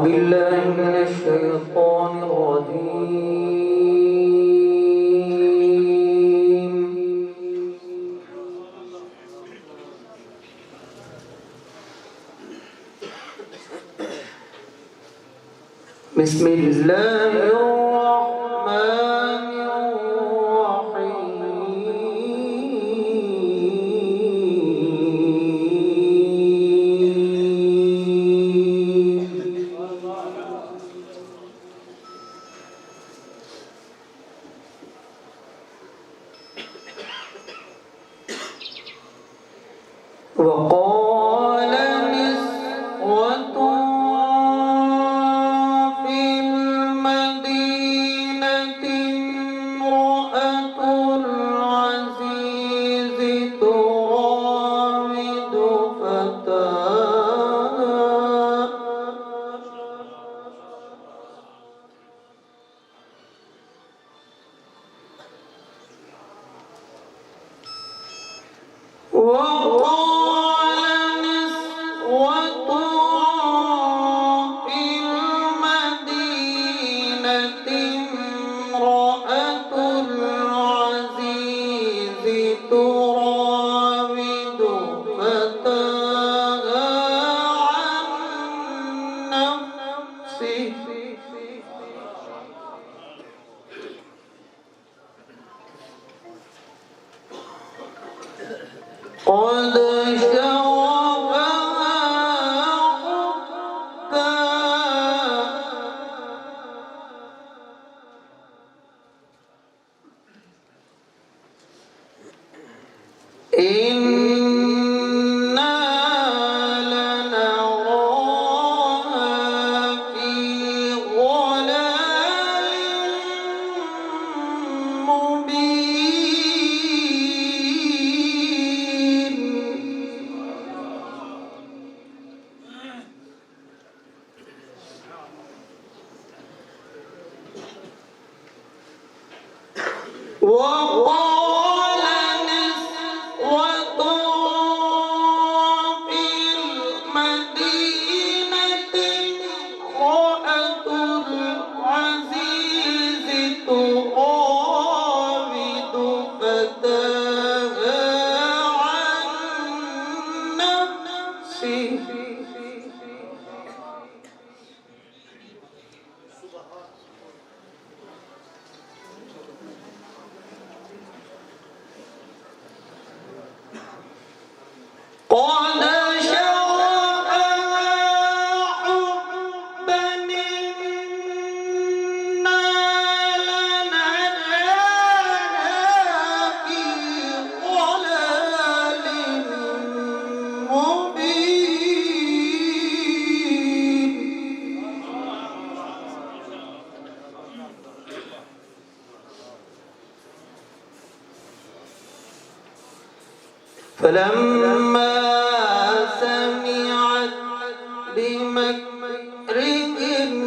بالله من الشيطان الرجيم. بسم الله الرحمن وقال نسوة في المدينة امرأة العزيز تراود فتاها وقال نسوة في المدينة امرأة العزيز تراود فتاها عن نفسه قد شغفها حبا إنا لنراها في ضلال مبين وقال نسوة في المدينة امرأة العزيز تراود فتاها عن نفسه قد شغفها حبا إنا لنراها في ضلال مبين فلما سمعت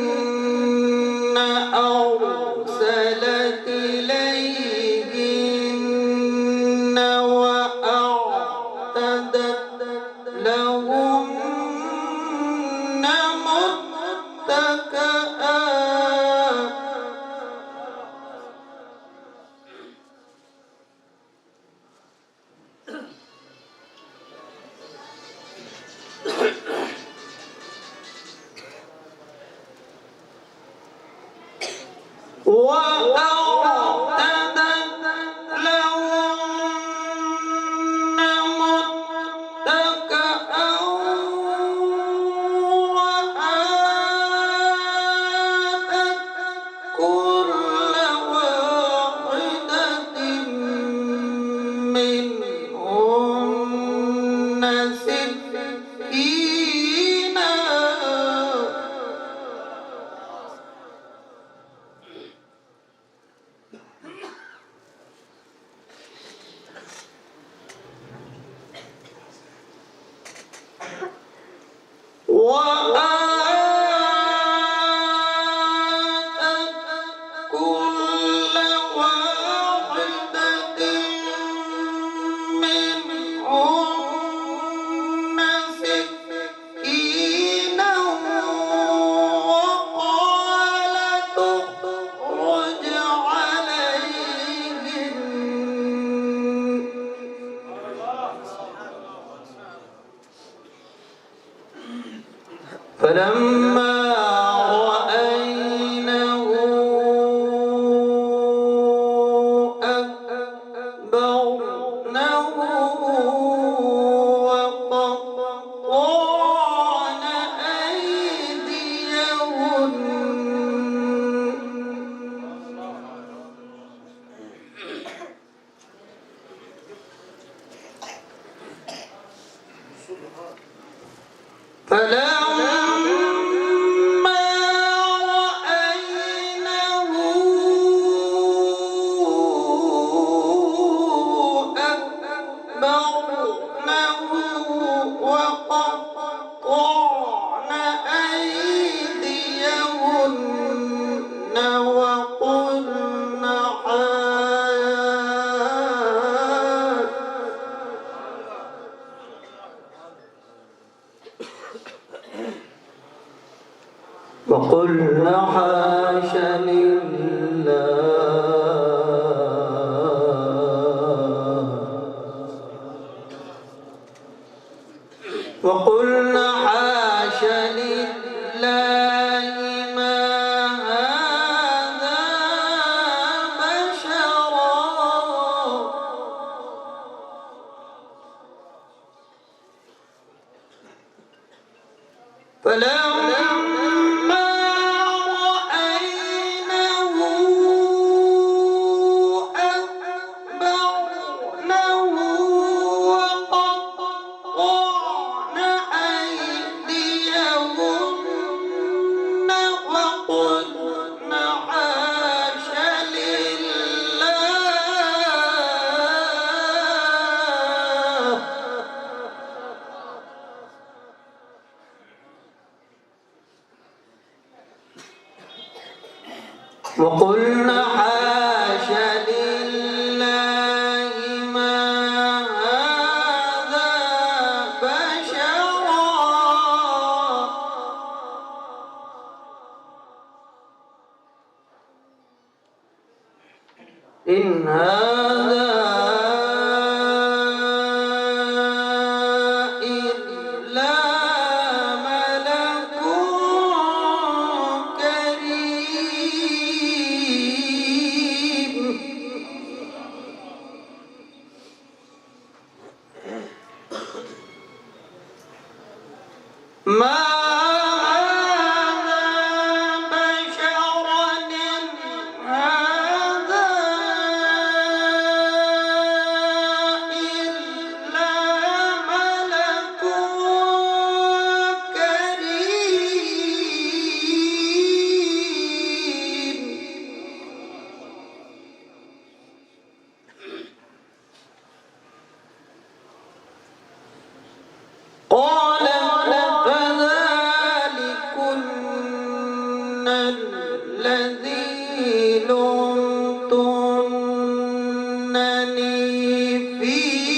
بمكرهن أرسلت إليهن وأعتدت لهن متكئا وأعتدت لهن متكئا وآتت كل واحدة منهن سكينا وقلنا حاش لله وقلنا حاش لله ما هذا بشرا فلما رأينه أكبرنه وقطعن أيديهن وقلن حاش وقلنا حاش لله ما هذا بشرا إن هذا إلا ملك كريم ما هذا بشرا إن هذا إلا ملك كريم قال فذلكن الذي لمتنني فيه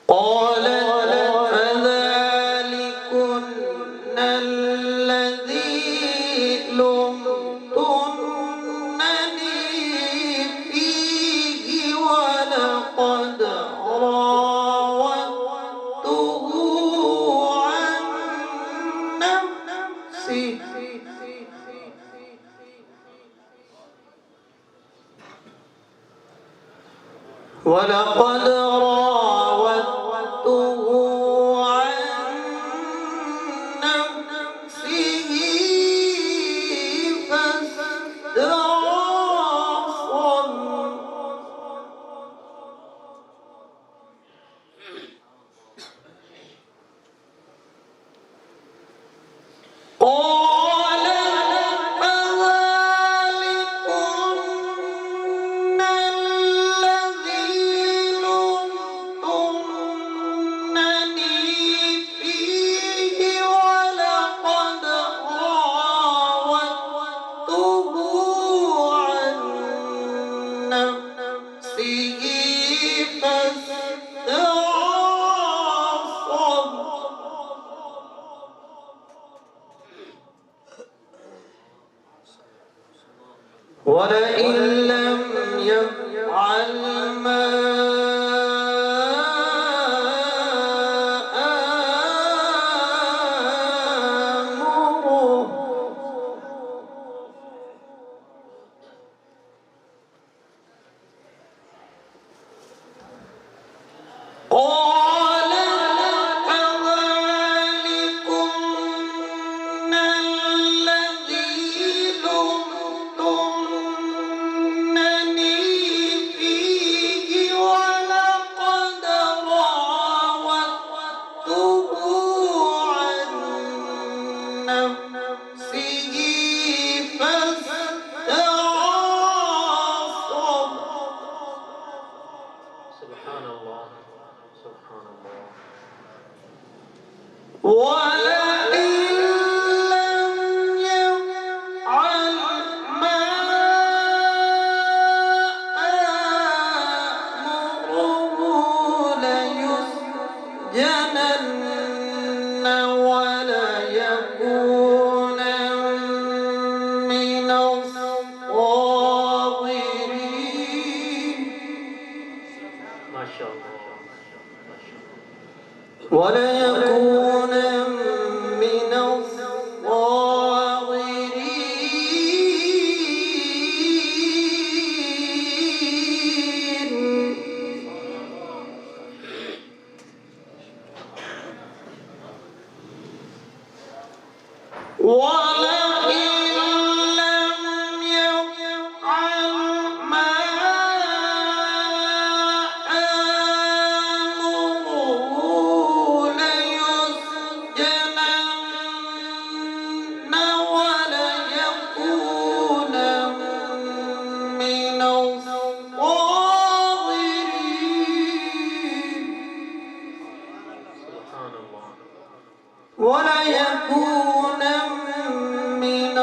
قالت فذلكن الذي لمتنني فيه ولقد راودته عن نفسه ولقد راودته عن نفسه فاستعصم قال فذلكن الذي لمتنني فيه ولقد راودته عن نفسه فاستعصم ولئن لم يفعل ما آمره قال فذلكن الذي لمتنني فيه وليكون من الصاغرين ولئن لم يفعل ما آمره ليسجنن وليكون من الصاغرين وليكون من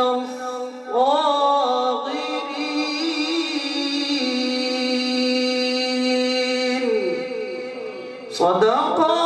الصاغرين صدق